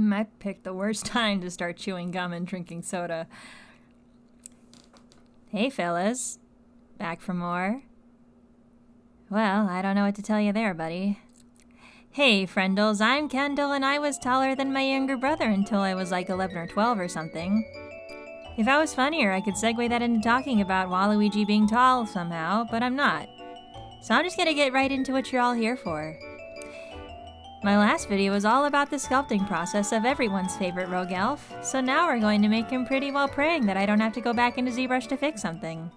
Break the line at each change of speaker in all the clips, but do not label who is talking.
I picked the worst time to start chewing gum and drinking soda. Hey fellas, back for more? Well, I don't know what to tell you there, buddy. Hey friendles, I'm Kendall and I was taller than my younger brother until I was like 11 or 12 or something. If I was funnier, I could segue that into talking about Waluigi being tall somehow, but I'm not. So I'm just gonna get right into what you're all here for. My last video was all about the sculpting process of everyone's favorite rogue elf, so now we're going to make him pretty while praying that I don't have to go back into ZBrush to fix something.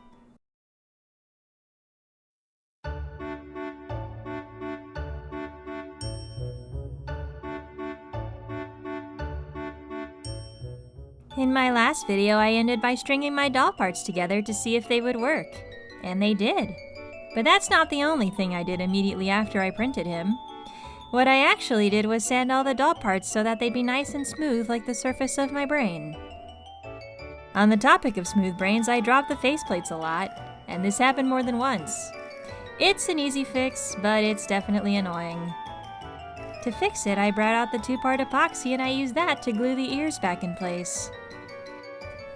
In my last video, I ended by stringing my doll parts together to see if they would work. And they did. But that's not the only thing I did immediately after I printed him. What I actually did was sand all the doll parts so that they'd be nice and smooth like the surface of my brain. On the topic of smooth brains, I dropped the faceplates a lot, and this happened more than once. It's an easy fix, but it's definitely annoying. To fix it, I brought out the 2-part epoxy and I used that to glue the ears back in place.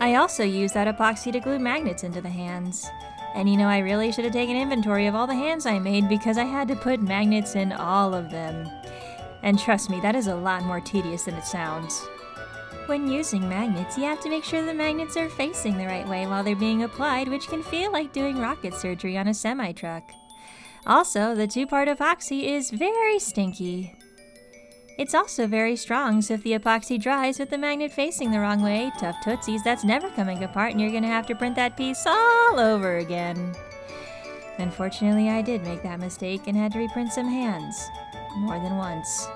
I also used that epoxy to glue magnets into the hands. And you know, I really should have taken inventory of all the hands I made because I had to put magnets in all of them. And trust me, that is a lot more tedious than it sounds. When using magnets, you have to make sure the magnets are facing the right way while they're being applied, which can feel like doing rocket surgery on a semi-truck. Also, the 2-part epoxy is very stinky. It's also very strong, so if the epoxy dries with the magnet facing the wrong way, tough tootsies, that's never coming apart and you're gonna have to print that piece all over again. Unfortunately, I did make that mistake and had to reprint some hands. More than once.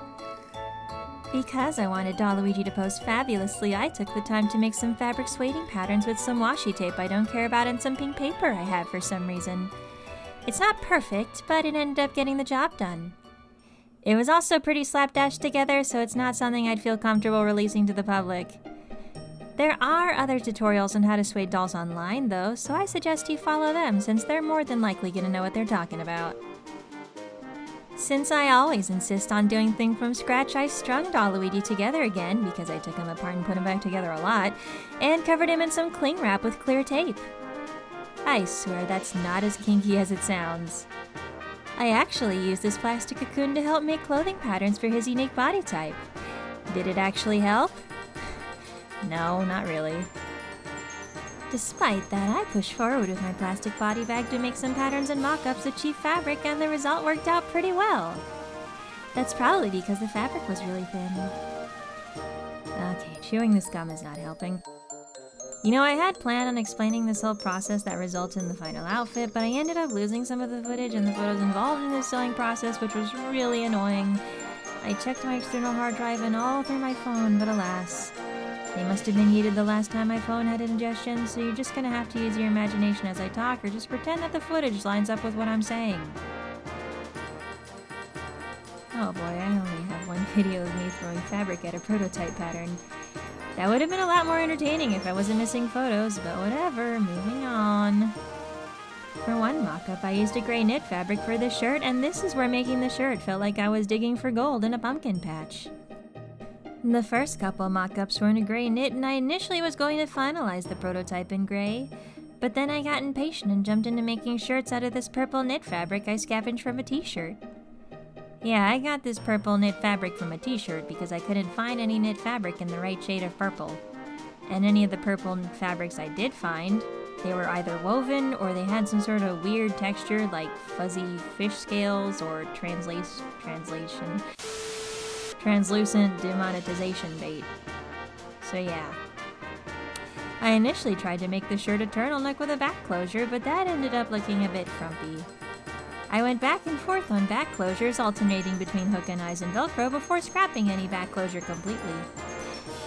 Because I wanted Dolluigi to pose fabulously, I took the time to make some fabric sueding patterns with some washi tape I don't care about and some pink paper I have for some reason. It's not perfect, but it ended up getting the job done. It was also pretty slapdashed together, so it's not something I'd feel comfortable releasing to the public. There are other tutorials on how to suede dolls online, though, so I suggest you follow them since they're more than likely gonna know what they're talking about. Since I always insist on doing things from scratch, I strung Dolluigi together again, because I took him apart and put him back together a lot, and covered him in some cling wrap with clear tape. I swear that's not as kinky as it sounds. I actually used this plastic cocoon to help make clothing patterns for his unique body type. Did it actually help? No, not really. Despite that, I pushed forward with my plastic body bag to make some patterns and mock-ups of cheap fabric, and the result worked out pretty well. That's probably because the fabric was really thin. Okay, chewing this gum is not helping. You know, I had planned on explaining this whole process that results in the final outfit, but I ended up losing some of the footage and the photos involved in the sewing process, which was really annoying. I checked my external hard drive and all through my phone, but alas. They must have been heated the last time my phone had ingestion, so you're just gonna have to use your imagination as I talk, or just pretend that the footage lines up with what I'm saying. Oh boy, I only have one video of me throwing fabric at a prototype pattern. That would have been a lot more entertaining if I wasn't missing photos, but whatever, moving on. For one mock-up, I used a gray knit fabric for the shirt, and this is where making the shirt felt like I was digging for gold in a pumpkin patch. The first couple mock-ups were in a gray knit, and I initially was going to finalize the prototype in gray, but then I got impatient and jumped into making shirts out of this purple knit fabric I scavenged from a t-shirt. Yeah, I got this purple knit fabric from a t-shirt because I couldn't find any knit fabric in the right shade of purple. And any of the purple fabrics I did find, they were either woven or they had some sort of weird texture like fuzzy fish scales or translucent demonetization bait. So yeah. I initially tried to make the shirt a turtleneck with a back closure, but that ended up looking a bit frumpy. I went back and forth on back closures, alternating between hook and eyes and Velcro before scrapping any back closure completely.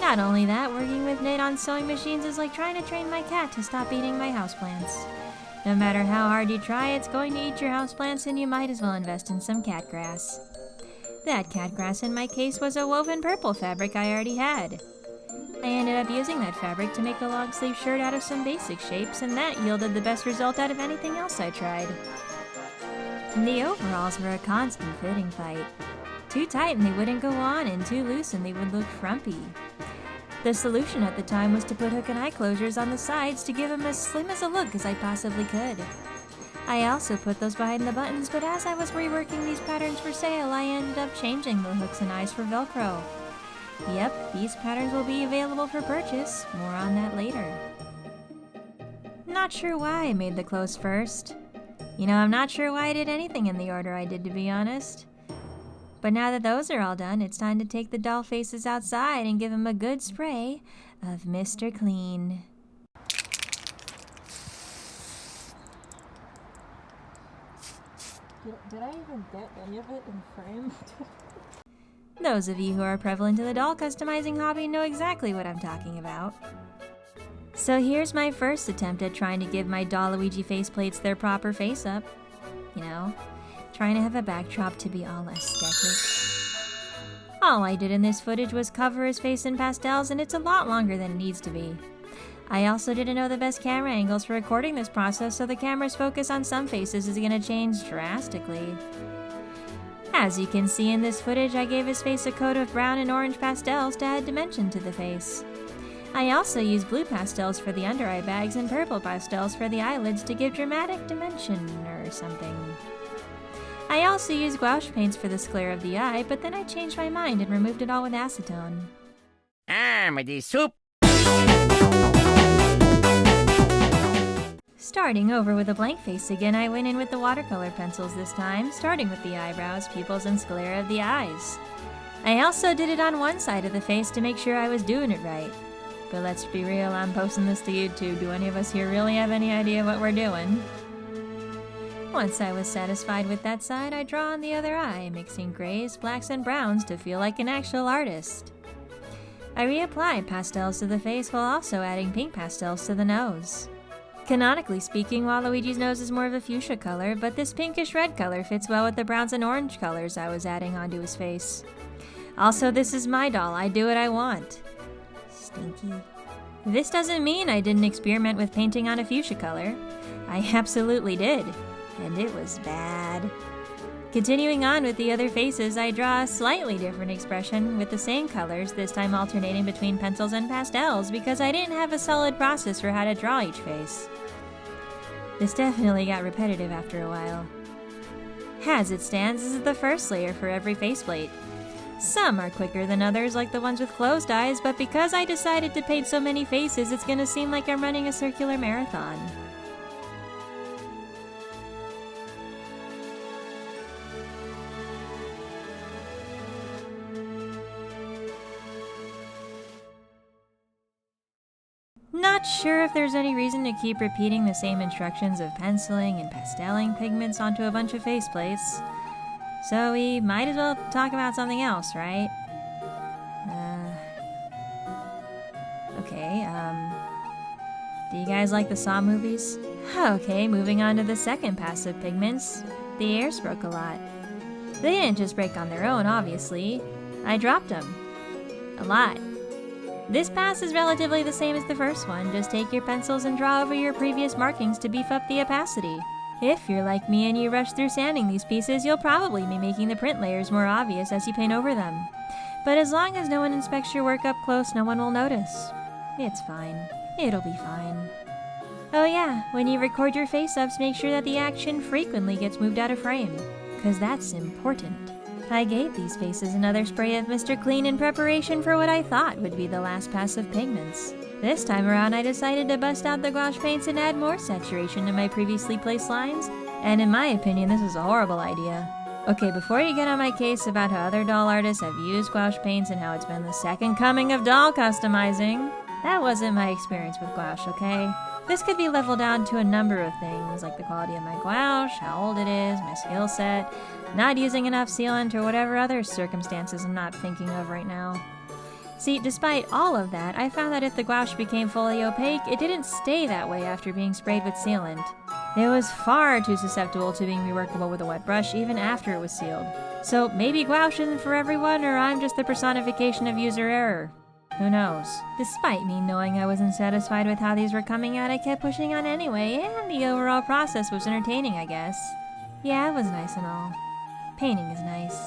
Not only that, working with knit on sewing machines is like trying to train my cat to stop eating my houseplants. No matter how hard you try, it's going to eat your houseplants and you might as well invest in some cat grass. That cat grass in my case was a woven purple fabric I already had. I ended up using that fabric to make a long sleeve shirt out of some basic shapes, and that yielded the best result out of anything else I tried. The overalls were a constant fitting fight. Too tight and they wouldn't go on, and too loose and they would look frumpy. The solution at the time was to put hook and eye closures on the sides to give them as slim as a look as I possibly could. I also put those behind the buttons, but as I was reworking these patterns for sale, I ended up changing the hooks and eyes for Velcro. Yep, these patterns will be available for purchase. More on that later. Not sure why I made the clothes first. You know, I'm not sure why I did anything in the order I did, to be honest. But now that those are all done, it's time to take the doll faces outside and give them a good spray of Mr. Clean.
Did I even get any of it in frame?
Those of you who are prevalent in the doll customizing hobby know exactly what I'm talking about. So here's my first attempt at trying to give my Dolluigi faceplates their proper face up. You know, trying to have a backdrop to be all aesthetic. All I did in this footage was cover his face in pastels, and it's a lot longer than it needs to be. I also didn't know the best camera angles for recording this process, so the camera's focus on some faces is going to change drastically. As you can see in this footage, I gave his face a coat of brown and orange pastels to add dimension to the face. I also used blue pastels for the under eye bags and purple pastels for the eyelids to give dramatic dimension or something. I also used gouache paints for the sclare of the eye, but then I changed my mind and removed it all with acetone.
Amity soup!
Starting over with a blank face again, I went in with the watercolor pencils this time, starting with the eyebrows, pupils, and sclera of the eyes. I also did it on one side of the face to make sure I was doing it right. But let's be real, I'm posting this to YouTube. Do any of us here really have any idea what we're doing? Once I was satisfied with that side, I draw on the other eye, mixing grays, blacks, and browns to feel like an actual artist. I reapplied pastels to the face while also adding pink pastels to the nose. Canonically speaking, Waluigi's nose is more of a fuchsia color, but this pinkish red color fits well with the browns and orange colors I was adding onto his face. Also, this is my doll. I do what I want. Stinky. This doesn't mean I didn't experiment with painting on a fuchsia color. I absolutely did, and it was bad. Continuing on with the other faces, I draw a slightly different expression with the same colors, this time alternating between pencils and pastels because I didn't have a solid process for how to draw each face. This definitely got repetitive after a while. As it stands, this is the first layer for every faceplate. Some are quicker than others, like the ones with closed eyes, but because I decided to paint so many faces, it's gonna seem like I'm running a circular marathon. Not sure if there's any reason to keep repeating the same instructions of penciling and pasteling pigments onto a bunch of faceplates. So we might as well talk about something else, right? Okay, do you guys like the Saw movies? Okay, moving on to the second pass of pigments. The airs broke a lot. They didn't just break on their own, obviously. I dropped them. A lot. This pass is relatively the same as the first one, just take your pencils and draw over your previous markings to beef up the opacity. If you're like me and you rush through sanding these pieces, you'll probably be making the print layers more obvious as you paint over them. But as long as no one inspects your work up close, no one will notice. It's fine. It'll be fine. Oh yeah, when you record your face-ups, make sure that the action frequently gets moved out of frame, 'cause that's important. I gave these faces another spray of Mr. Clean in preparation for what I thought would be the last pass of pigments. This time around, I decided to bust out the gouache paints and add more saturation to my previously placed lines, and in my opinion, this was a horrible idea. Okay, before you get on my case about how other doll artists have used gouache paints and how it's been the second coming of doll customizing, that wasn't my experience with gouache, okay? This could be leveled down to a number of things, like the quality of my gouache, how old it is, my skill set, not using enough sealant, or whatever other circumstances I'm not thinking of right now. See, despite all of that, I found that if the gouache became fully opaque, it didn't stay that way after being sprayed with sealant. It was far too susceptible to being reworkable with a wet brush even after it was sealed. So maybe gouache isn't for everyone, or I'm just the personification of user error. Who knows? Despite me knowing I wasn't satisfied with how these were coming out, I kept pushing on anyway, and the overall process was entertaining, I guess. Yeah, it was nice and all. Painting is nice.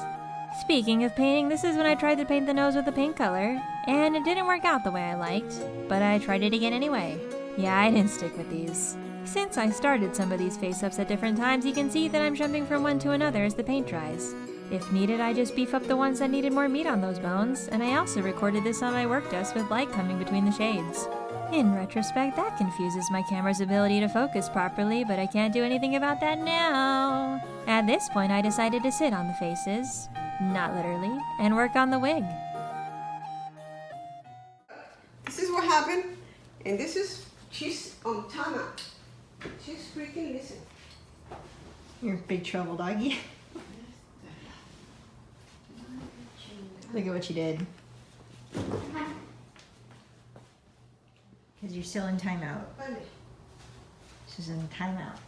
Speaking of painting, this is when I tried to paint the nose with a pink color, and it didn't work out the way I liked, but I tried it again anyway. Yeah, I didn't stick with these. Since I started some of these face-ups at different times, you can see that I'm jumping from one to another as the paint dries. If needed, I just beef up the ones that needed more meat on those bones, and I also recorded this on my work desk with light coming between the shades. In retrospect, that confuses my camera's ability to focus properly, but I can't do anything about that now. At this point, I decided to sit on the faces, not literally, and work on the wig.
This is what happened, and this is, she's on timeout. She's freaking listening.
You're in big trouble, doggy. Look at what you did. Because you're still in timeout. She's in timeout.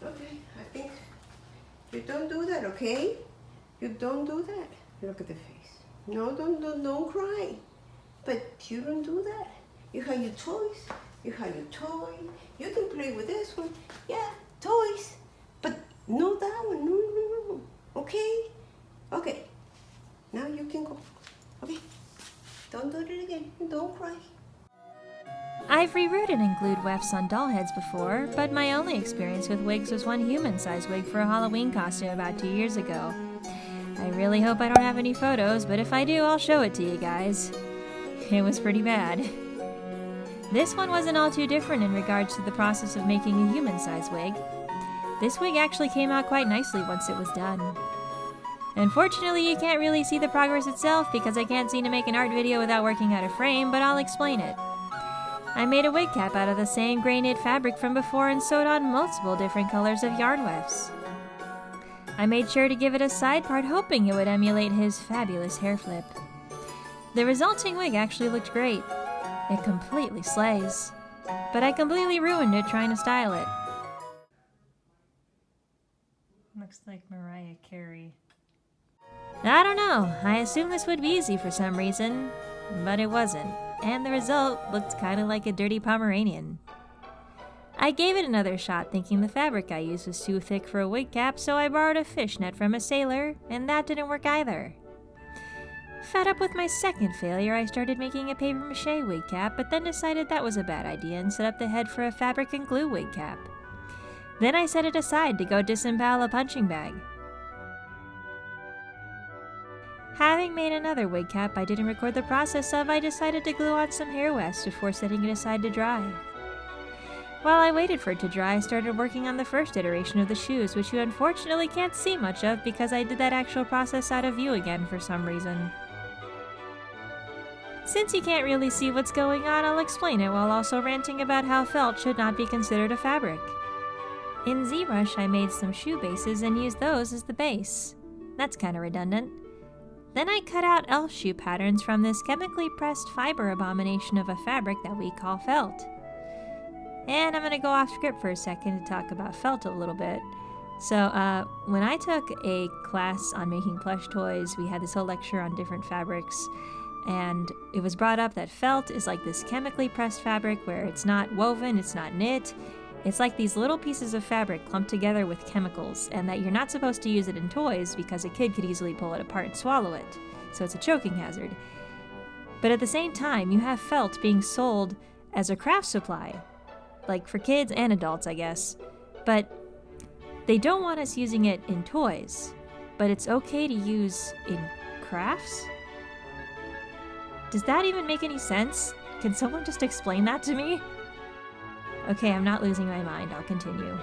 Okay, I think you don't do that, okay? You don't do that. Look at the face. No, don't cry. But you don't do that. You have your toys. You have your toy. You can play with this one. Yeah, toys. But no that one. No. Okay? Okay. Now you can go. Okay? Don't do it again. Don't cry.
I've rerouted and glued wefts on doll heads before, but my only experience with wigs was one human-sized wig for a Halloween costume about 2 years ago. I really hope I don't have any photos, but if I do, I'll show it to you guys. It was pretty bad. This one wasn't all too different in regards to the process of making a human-sized wig. This wig actually came out quite nicely once it was done. Unfortunately, you can't really see the progress itself because I can't seem to make an art video without working out a frame, but I'll explain it. I made a wig cap out of the same gray knit fabric from before and sewed on multiple different colors of yarn wefts. I made sure to give it a side part hoping it would emulate his fabulous hair flip. The resulting wig actually looked great. It completely slays. But I completely ruined it trying to style it.
Looks like Mariah Carey.
I don't know, I assumed this would be easy for some reason, but it wasn't, and the result looked kinda like a dirty Pomeranian. I gave it another shot thinking the fabric I used was too thick for a wig cap, so I borrowed a fishnet from a sailor, and that didn't work either. Fed up with my second failure, I started making a papier-mâché wig cap, but then decided that was a bad idea and set up the head for a fabric and glue wig cap. Then I set it aside to go disembowel a punching bag. Having made another wig cap I didn't record the process of, I decided to glue on some hair wefts before setting it aside to dry. While I waited for it to dry, I started working on the first iteration of the shoes, which you unfortunately can't see much of because I did that actual process out of view again for some reason. Since you can't really see what's going on, I'll explain it while also ranting about how felt should not be considered a fabric. In ZBrush, I made some shoe bases and used those as the base. That's kinda redundant. Then I cut out elf shoe patterns from this chemically pressed fiber abomination of a fabric that we call felt. And I'm gonna go off script for a second to talk about felt a little bit. So, when I took a class on making plush toys, we had this whole lecture on different fabrics, and it was brought up that felt is like this chemically pressed fabric where it's not woven, it's not knit, it's like these little pieces of fabric clumped together with chemicals, and that you're not supposed to use it in toys because a kid could easily pull it apart and swallow it, so it's a choking hazard. But at the same time, you have felt being sold as a craft supply, like for kids and adults, I guess, but they don't want us using it in toys, but it's okay to use in crafts? Does that even make any sense? Can someone just explain that to me? Okay, I'm not losing my mind, I'll continue.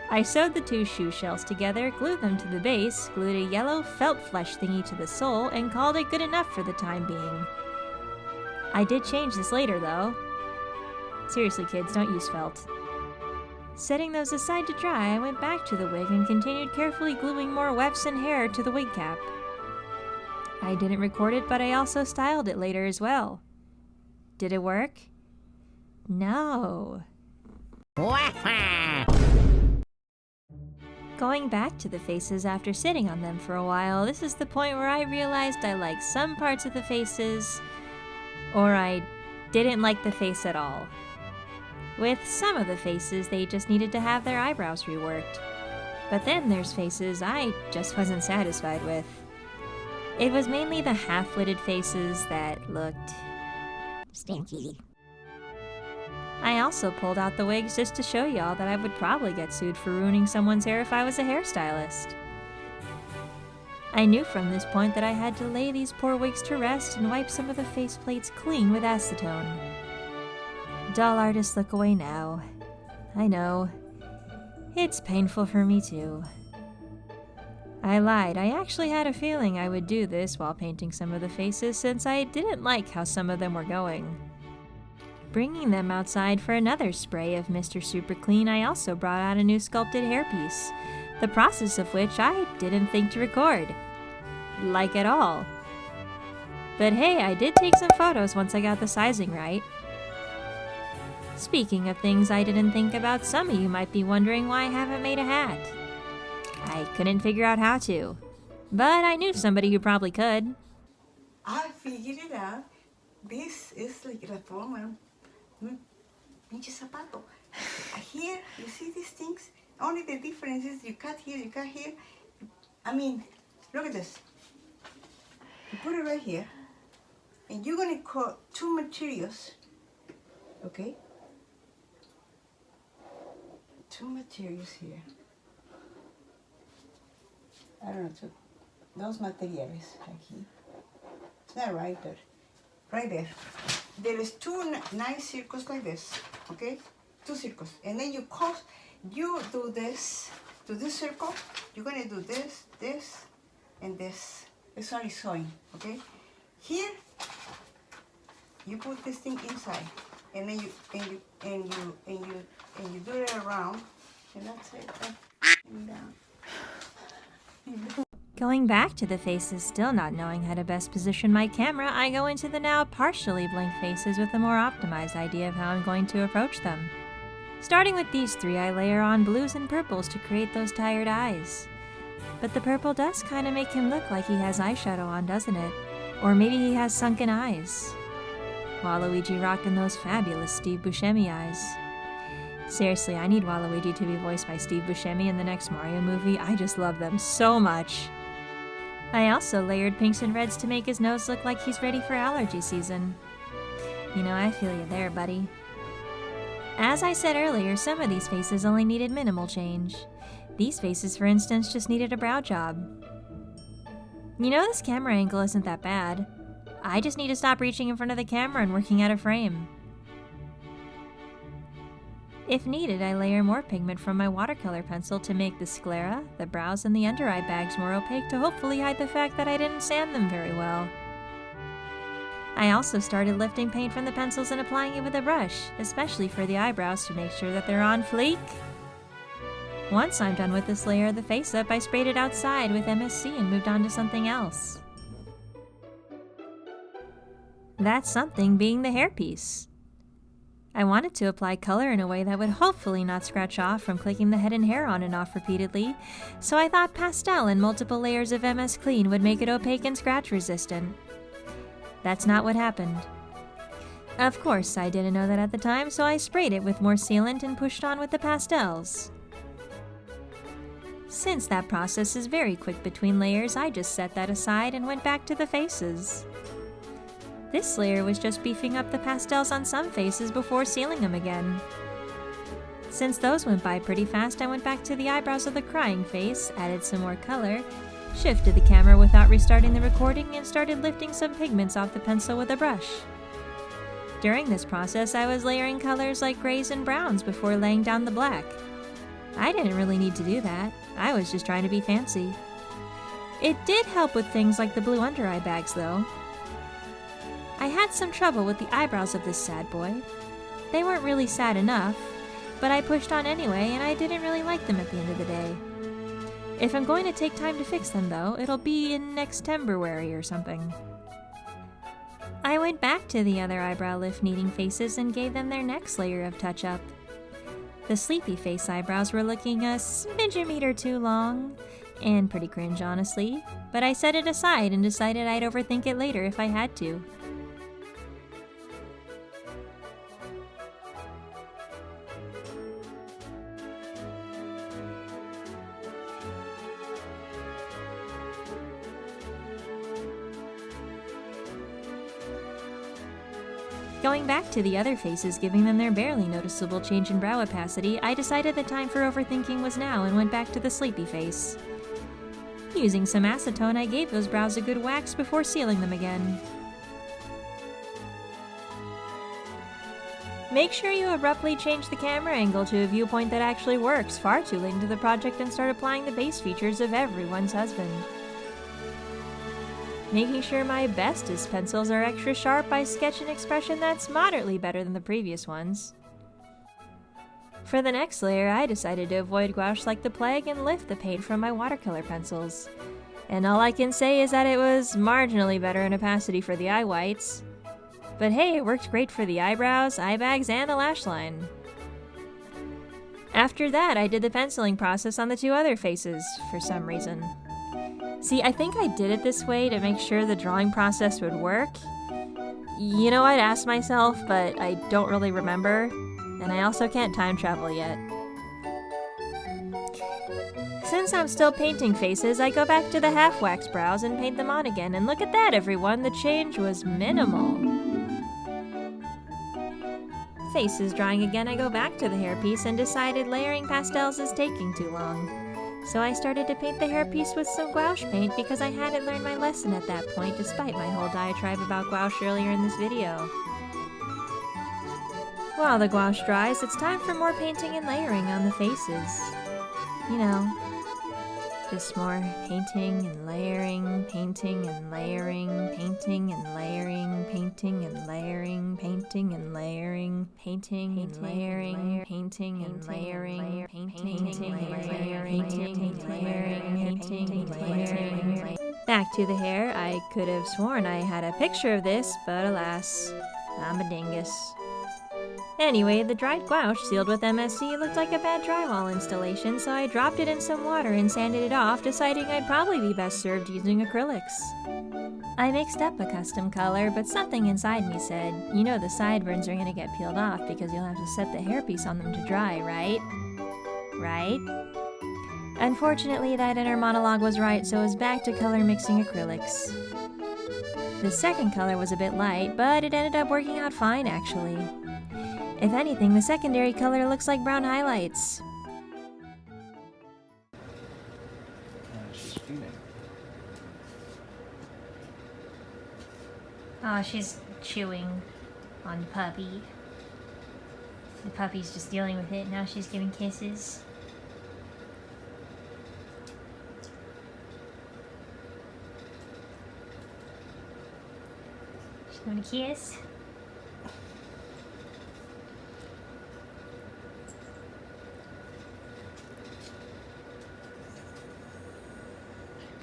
I sewed the two shoe shells together, glued them to the base, glued a yellow felt flesh thingy to the sole, and called it good enough for the time being. I did change this later, though. Seriously, kids, don't use felt. Setting those aside to dry, I went back to the wig and continued carefully gluing more wefts and hair to the wig cap. I didn't record it, but I also styled it later as well. Did it work? No. Going back to the faces after sitting on them for a while, this is the point where I realized I liked some parts of the faces, or I didn't like the face at all. With some of the faces, they just needed to have their eyebrows reworked. But then there's faces I just wasn't satisfied with. It was mainly the half-witted faces that looked stinky. I also pulled out the wigs just to show y'all that I would probably get sued for ruining someone's hair if I was a hairstylist. I knew from this point that I had to lay these poor wigs to rest and wipe some of the faceplates clean with acetone. Doll artists look away now. I know. It's painful for me too. I lied. I actually had a feeling I would do this while painting some of the faces since I didn't like how some of them were going. Bringing them outside for another spray of Mr. Super Clean, I also brought out a new sculpted hairpiece, the process of which I didn't think to record. Like at all. But hey, I did take some photos once I got the sizing right. Speaking of things I didn't think about, some of you might be wondering why I haven't made a hat. I couldn't figure out how to, but I knew somebody who probably could.
I figured it out. This is like the form of pinche zapato. Here, you see these things? Only the difference is you cut here, you cut here. I mean, look at this. You put it right here, and you're gonna cut two materials, okay? Two materials here. I don't know, those materials aquí. It's not right, but right there. There is two nice circles like this, okay? Two circles, and then you do this to this circle. You're gonna do this, this, and this. It's only sewing, okay? Here, you put this thing inside, and then you do it around, and that's it. And down.
Going back to the faces, still not knowing how to best position my camera, I go into the now partially blank faces with a more optimized idea of how I'm going to approach them. Starting with these three, I layer on blues and purples to create those tired eyes. But the purple does kind of make him look like he has eyeshadow on, doesn't it? Or maybe he has sunken eyes. Waluigi rocking those fabulous Steve Buscemi eyes. Seriously, I need Waluigi to be voiced by Steve Buscemi in the next Mario movie. I just love them so much. I also layered pinks and reds to make his nose look like he's ready for allergy season. You know, I feel you there, buddy. As I said earlier, some of these faces only needed minimal change. These faces, for instance, just needed a brow job. You know, this camera angle isn't that bad. I just need to stop reaching in front of the camera and working out a frame. If needed, I layer more pigment from my watercolor pencil to make the sclera, the brows, and the under-eye bags more opaque to hopefully hide the fact that I didn't sand them very well. I also started lifting paint from the pencils and applying it with a brush, especially for the eyebrows to make sure that they're on fleek. Once I'm done with this layer of the face up, I sprayed it outside with MSC and moved on to something else. That something being the hairpiece. I wanted to apply color in a way that would hopefully not scratch off from clicking the head and hair on and off repeatedly, so I thought pastel and multiple layers of MS Clean would make it opaque and scratch resistant. That's not what happened. Of course, I didn't know that at the time, so I sprayed it with more sealant and pushed on with the pastels. Since that process is very quick between layers, I just set that aside and went back to the faces. This layer was just beefing up the pastels on some faces before sealing them again. Since those went by pretty fast, I went back to the eyebrows of the crying face, added some more color, shifted the camera without restarting the recording, and started lifting some pigments off the pencil with a brush. During this process, I was layering colors like grays and browns before laying down the black. I didn't really need to do that. I was just trying to be fancy. It did help with things like the blue under-eye bags, though. I had some trouble with the eyebrows of this sad boy. They weren't really sad enough, but I pushed on anyway, and I didn't really like them at the end of the day. If I'm going to take time to fix them, though, it'll be in next Temberwary or something. I went back to the other eyebrow lift needing faces and gave them their next layer of touch-up. The sleepy face eyebrows were looking a smidge too long, and pretty cringe, honestly, but I set it aside and decided I'd overthink it later if I had to. Going back to the other faces, giving them their barely noticeable change in brow opacity, I decided the time for overthinking was now and went back to the sleepy face. Using some acetone, I gave those brows a good wax before sealing them again. Make sure you abruptly change the camera angle to a viewpoint that actually works far too late into the project and start applying the base features of everyone's husband. Making sure my bestest pencils are extra sharp, I sketch an expression that's moderately better than the previous ones. For the next layer, I decided to avoid gouache like the plague and lift the paint from my watercolor pencils. And all I can say is that it was marginally better in opacity for the eye whites. But hey, it worked great for the eyebrows, eye bags, and the lash line. After that, I did the penciling process on the two other faces, for some reason. See, I think I did it this way to make sure the drawing process would work. You know, I'd asked myself, but I don't really remember, and I also can't time travel yet. Since I'm still painting faces, I go back to the half-wax brows and paint them on again, and look at that, everyone, the change was minimal. Face is drying again, I go back to the hairpiece and decided layering pastels is taking too long. So I started to paint the hairpiece with some gouache paint because I hadn't learned my lesson at that point despite my whole diatribe about gouache earlier in this video. While the gouache dries, it's time for more painting and layering on the faces. You know, just more painting and layering, painting and layering, painting and layering, painting and layering, painting and layering, painting and layering, painting and layering, painting and layering, painting and layering, painting and layering. Back to the hair, I could have sworn I had a picture of this, but alas, I'm a dingus. Anyway, the dried gouache sealed with MSC looked like a bad drywall installation, so I dropped it in some water and sanded it off, deciding I'd probably be best served using acrylics. I mixed up a custom color, but something inside me said, you know the sideburns are gonna get peeled off because you'll have to set the hairpiece on them to dry, right? Right? Unfortunately, that inner monologue was right, so I was back to color mixing acrylics. The second color was a bit light, but it ended up working out fine, actually. If anything, the secondary color looks like brown highlights.
She's feeding.
Oh, she's chewing on puppy. The puppy's just dealing with it. Now she's giving kisses. She's going to kiss.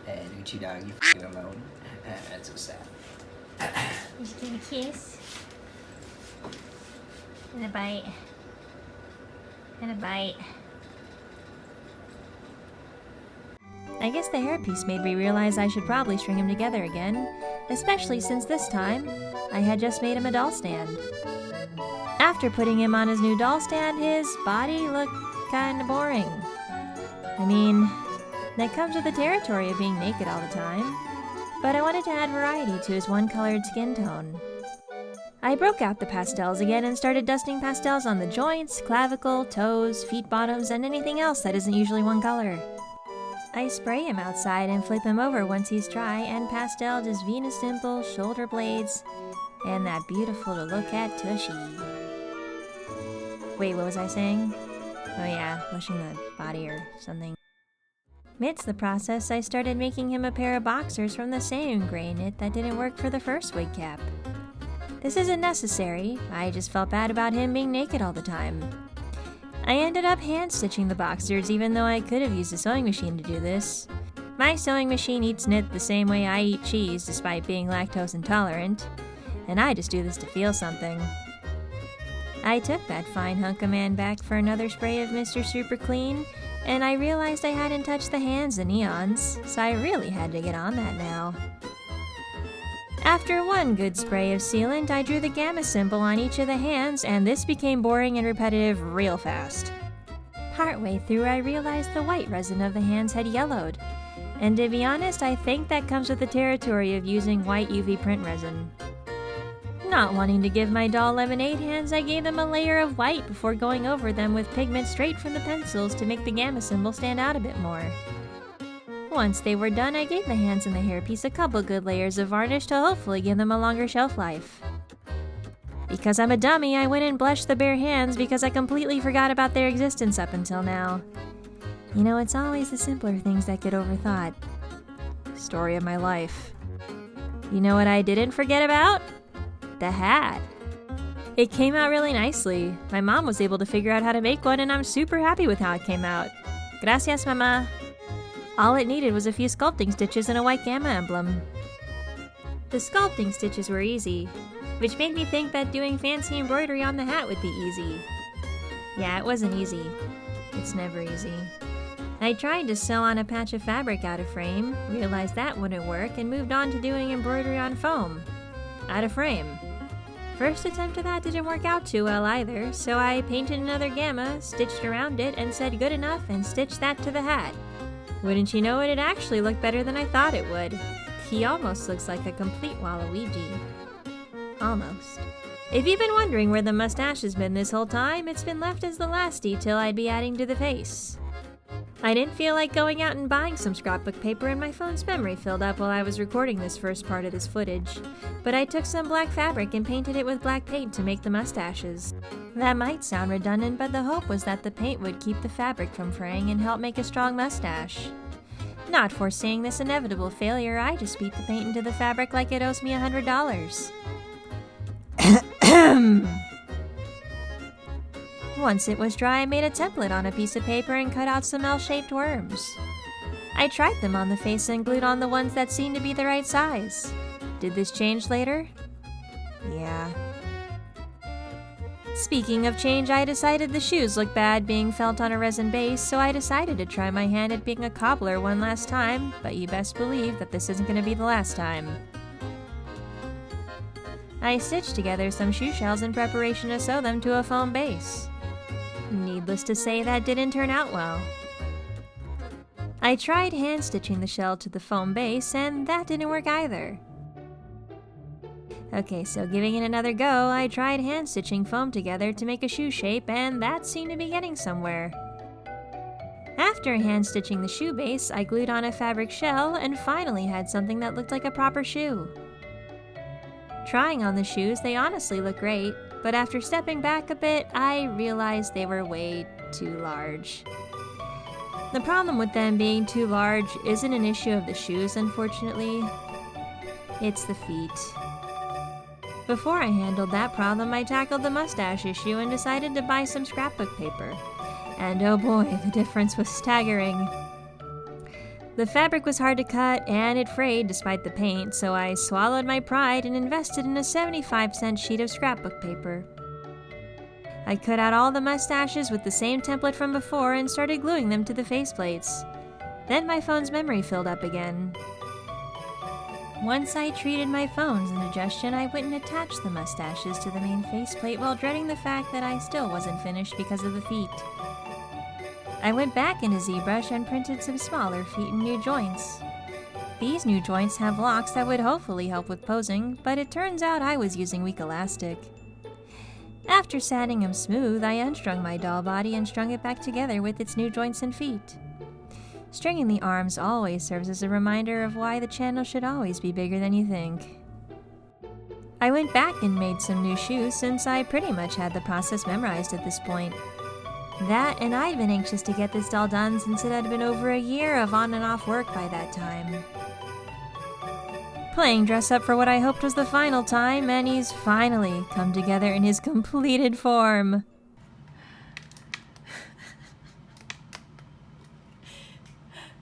Hey, look at you, dog. You f***ing alone. That's so sad.
She's going to kiss. And a bite. And a bite.
I guess the hairpiece made me realize I should probably string him together again, especially since this time I had just made him a doll stand. After putting him on his new doll stand, his body looked kinda boring. I mean, that comes with the territory of being naked all the time, but I wanted to add variety to his one-colored skin tone. I broke out the pastels again and started dusting pastels on the joints, clavicle, toes, feet bottoms, and anything else that isn't usually one color. I spray him outside and flip him over once he's dry and pasteled his Venus dimples, shoulder blades, and that beautiful to look at tushy. Wait, what was I saying? Oh yeah, blushing the body or something. Midst the process, I started making him a pair of boxers from the same gray knit that didn't work for the first wig cap. This isn't necessary, I just felt bad about him being naked all the time. I ended up hand-stitching the boxers even though I could have used a sewing machine to do this. My sewing machine eats knit the same way I eat cheese despite being lactose intolerant, and I just do this to feel something. I took that fine hunk of man back for another spray of Mr. Super Clean, and I realized I hadn't touched the hands and neons, so I really had to get on that now. After one good spray of sealant, I drew the gamma symbol on each of the hands, and this became boring and repetitive real fast. Partway through, I realized the white resin of the hands had yellowed, and to be honest, I think that comes with the territory of using white UV print resin. Not wanting to give my doll lemonade hands, I gave them a layer of white before going over them with pigment straight from the pencils to make the gamma symbol stand out a bit more. Once they were done, I gave the hands and the hairpiece a couple good layers of varnish to hopefully give them a longer shelf life. Because I'm a dummy, I went and blushed the bare hands because I completely forgot about their existence up until now. You know, it's always the simpler things that get overthought. Story of my life. You know what I didn't forget about? The hat. It came out really nicely. My mom was able to figure out how to make one and I'm super happy with how it came out. Gracias, mama. All it needed was a few sculpting stitches and a white gamma emblem. The sculpting stitches were easy, which made me think that doing fancy embroidery on the hat would be easy. Yeah, it wasn't easy. It's never easy. I tried to sew on a patch of fabric out of frame, realized that wouldn't work, and moved on to doing embroidery on foam. Out of frame. First attempt of that didn't work out too well either, so I painted another gamma, stitched around it, and said good enough and stitched that to the hat. Wouldn't you know it actually looked better than I thought it would. He almost looks like a complete Waluigi. Almost. If you've been wondering where the mustache has been this whole time, it's been left as the last detail I'd be adding to the face. I didn't feel like going out and buying some scrapbook paper and my phone's memory filled up while I was recording this first part of this footage, but I took some black fabric and painted it with black paint to make the mustaches. That might sound redundant, but the hope was that the paint would keep the fabric from fraying and help make a strong mustache. Not foreseeing this inevitable failure, I just beat the paint into the fabric like it owes me $100. Once it was dry, I made a template on a piece of paper and cut out some L-shaped worms. I tried them on the face and glued on the ones that seemed to be the right size. Did this change later? Yeah. Speaking of change, I decided the shoes looked bad being felt on a resin base, so I decided to try my hand at being a cobbler one last time, but you best believe that this isn't going to be the last time. I stitched together some shoe shells in preparation to sew them to a foam base. Needless to say, that didn't turn out well. I tried hand stitching the shell to the foam base, and that didn't work either. Okay, so giving it another go, I tried hand stitching foam together to make a shoe shape, and that seemed to be getting somewhere. After hand stitching the shoe base, I glued on a fabric shell and finally had something that looked like a proper shoe. Trying on the shoes, they honestly look great, but after stepping back a bit, I realized they were way too large. The problem with them being too large isn't an issue of the shoes, unfortunately. It's the feet. Before I handled that problem, I tackled the mustache issue and decided to buy some scrapbook paper. And oh boy, the difference was staggering. The fabric was hard to cut, and it frayed despite the paint, so I swallowed my pride and invested in a 75-cent sheet of scrapbook paper. I cut out all the mustaches with the same template from before and started gluing them to the faceplates. Then my phone's memory filled up again. Once I treated my phone's indigestion, I went and attached the mustaches to the main faceplate while dreading the fact that I still wasn't finished because of the feet. I went back into ZBrush and printed some smaller feet and new joints. These new joints have locks that would hopefully help with posing, but it turns out I was using weak elastic. After sanding them smooth, I unstrung my doll body and strung it back together with its new joints and feet. Stringing the arms always serves as a reminder of why the channel should always be bigger than you think. I went back and made some new shoes since I pretty much had the process memorized at this point. That, and I'd been anxious to get this doll done since it had been over a year of on and off work by that time. Playing dress up for what I hoped was the final time, and he's finally come together in his completed form.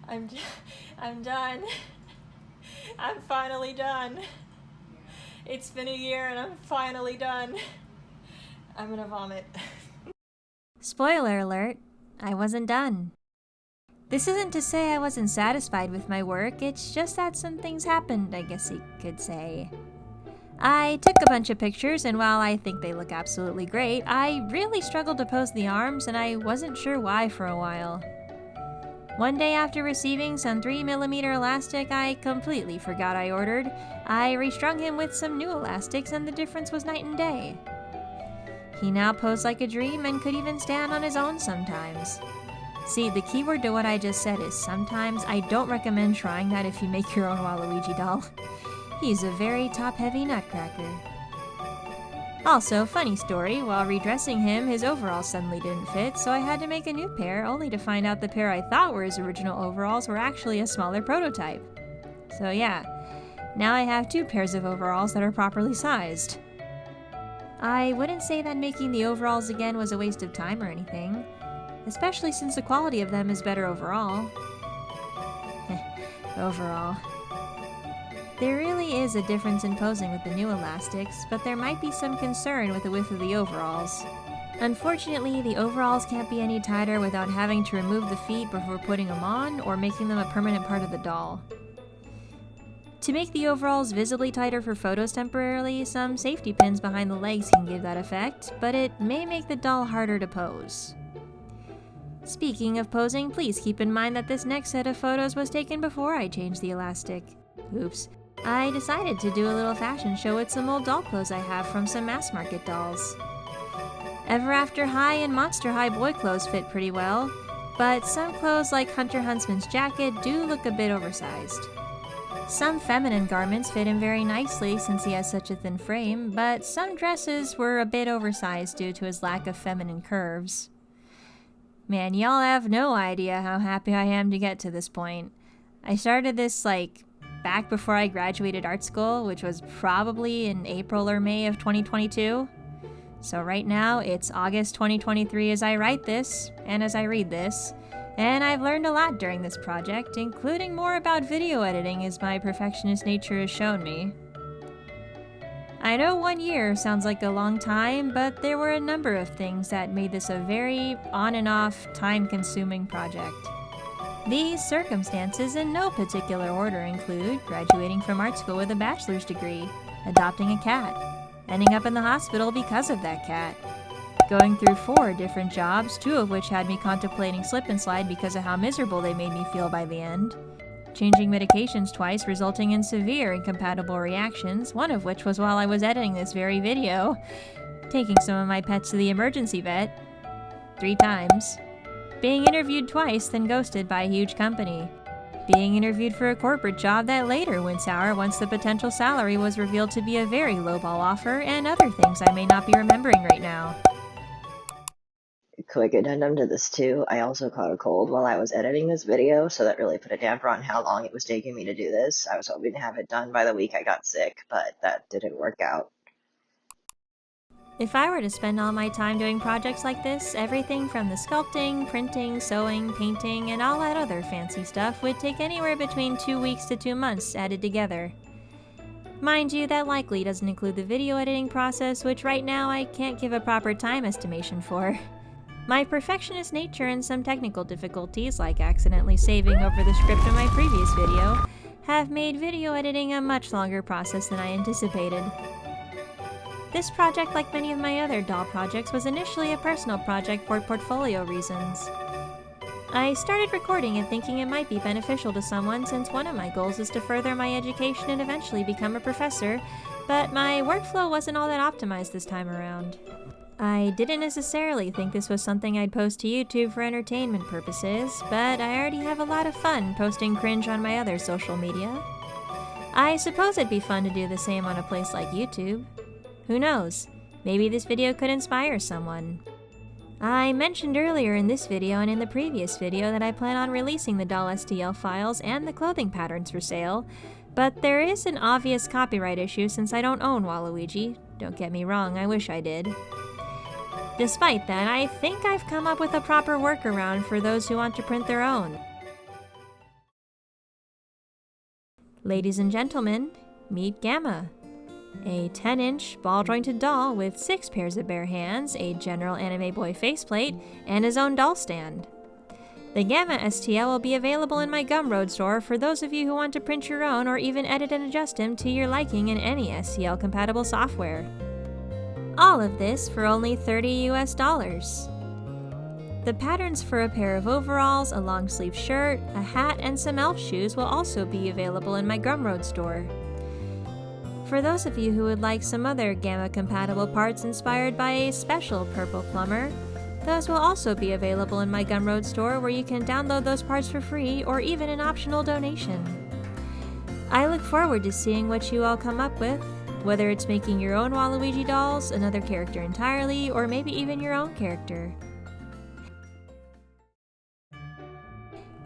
I'm done. I'm finally done. It's been a year and I'm finally done. I'm gonna vomit. Spoiler alert, I wasn't done. This isn't to say I wasn't satisfied with my work, it's just that some things happened, I guess you could say. I took a bunch of pictures, and while I think they look absolutely great, I really struggled to pose the arms, and I wasn't sure why for a while. One day after receiving some 3mm elastic I completely forgot I ordered, I restrung him with some new elastics and the difference was night and day. He now posed like a dream and could even stand on his own sometimes. See, the keyword to what I just said is sometimes. I don't recommend trying that if you make your own Waluigi doll. He's a very top-heavy nutcracker. Also, funny story, while redressing him, his overalls suddenly didn't fit, so I had to make a new pair, only to find out the pair I thought were his original overalls were actually a smaller prototype. So yeah, now I have 2 pairs of overalls that are properly sized. I wouldn't say that making the overalls again was a waste of time or anything, especially since the quality of them is better overall. Overall. There really is a difference in posing with the new elastics, but there might be some concern with the width of the overalls. Unfortunately, the overalls can't be any tighter without having to remove the feet before putting them on or making them a permanent part of the doll. To make the overalls visibly tighter for photos temporarily, some safety pins behind the legs can give that effect, but it may make the doll harder to pose. Speaking of posing, please keep in mind that this next set of photos was taken before I changed the elastic. Oops. I decided to do a little fashion show with some old doll clothes I have from some mass market dolls. Ever After High and Monster High boy clothes fit pretty well, but some clothes like Hunter Huntsman's jacket do look a bit oversized. Some feminine garments fit him very nicely since he has such a thin frame, but some dresses were a bit oversized due to his lack of feminine curves. Man, y'all have no idea how happy I am to get to this point. I started this back before I graduated art school, which was probably in April or May of 2022. So right now, it's August 2023 as I write this, and as I read this, and I've learned a lot during this project, including more about video editing as my perfectionist nature has shown me. I know 1 year sounds like a long time, but there were a number of things that made this a very on and off, time-consuming project. These circumstances in no particular order include graduating from art school with a bachelor's degree, adopting a cat, ending up in the hospital because of that cat, going through 4 different jobs, 2 of which had me contemplating slip and slide because of how miserable they made me feel by the end, changing medications twice resulting in severe incompatible reactions, one of which was while I was editing this very video, taking some of my pets to the emergency vet 3 times, being interviewed twice, then ghosted by a huge company. Being interviewed for a corporate job that later went sour once the potential salary was revealed to be a very lowball offer, and other things I may not be remembering right now.
Quick addendum to this too, I also caught a cold while I was editing this video, so that really put a damper on how long it was taking me to do this. I was hoping to have it done by the week I got sick, but that didn't work out.
If I were to spend all my time doing projects like this, everything from the sculpting, printing, sewing, painting, and all that other fancy stuff would take anywhere between 2 weeks to 2 months added together. Mind you, that likely doesn't include the video editing process, which right now I can't give a proper time estimation for. My perfectionist nature and some technical difficulties, like accidentally saving over the script in my previous video, have made video editing a much longer process than I anticipated. This project, like many of my other doll projects, was initially a personal project for portfolio reasons. I started recording it thinking it might be beneficial to someone since one of my goals is to further my education and eventually become a professor, but my workflow wasn't all that optimized this time around. I didn't necessarily think this was something I'd post to YouTube for entertainment purposes, but I already have a lot of fun posting cringe on my other social media. I suppose it'd be fun to do the same on a place like YouTube. Who knows? Maybe this video could inspire someone. I mentioned earlier in this video and in the previous video that I plan on releasing the Doll STL files and the clothing patterns for sale, but there is an obvious copyright issue since I don't own Waluigi. Don't get me wrong, I wish I did. Despite that, I think I've come up with a proper workaround for those who want to print their own. Ladies and gentlemen, meet Gamma. A 10-inch ball-jointed doll with 6 pairs of bare hands, a general anime boy faceplate, and his own doll stand. The Gamma STL will be available in my Gumroad store for those of you who want to print your own or even edit and adjust him to your liking in any STL-compatible software. All of this for only $30 US. The patterns for a pair of overalls, a long sleeve shirt, a hat, and some elf shoes will also be available in my Gumroad store. For those of you who would like some other Gamma-compatible parts inspired by a special purple plumber, those will also be available in my Gumroad store, where you can download those parts for free or even an optional donation. I look forward to seeing what you all come up with, whether it's making your own Waluigi dolls, another character entirely, or maybe even your own character.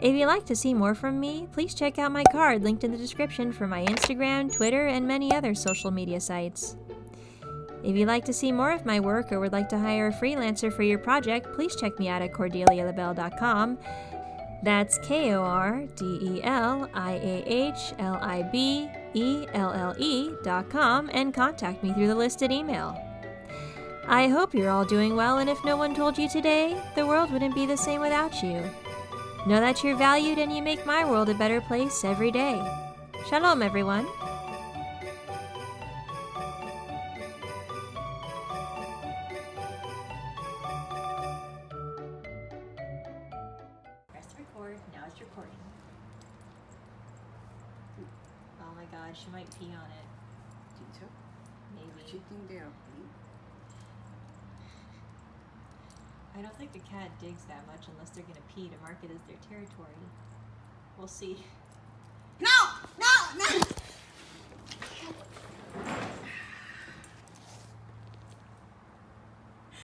If you'd like to see more from me, please check out my card linked in the description for my Instagram, Twitter, and many other social media sites. If you'd like to see more of my work or would like to hire a freelancer for your project, please check me out at CordeliaLibelle.com. That's KORDEAHLIBELLE.com, and contact me through the listed email. I hope you're all doing well, and if no one told you today, the world wouldn't be the same without you. Know that you're valued and you make my world a better place every day. Shalom, everyone. Press record. Now it's recording. Oh my god, she might pee on it.
Think so?
Maybe.
What you think they are playing?
I don't think the cat digs that much unless they're gonna pee to mark it as their territory. We'll see.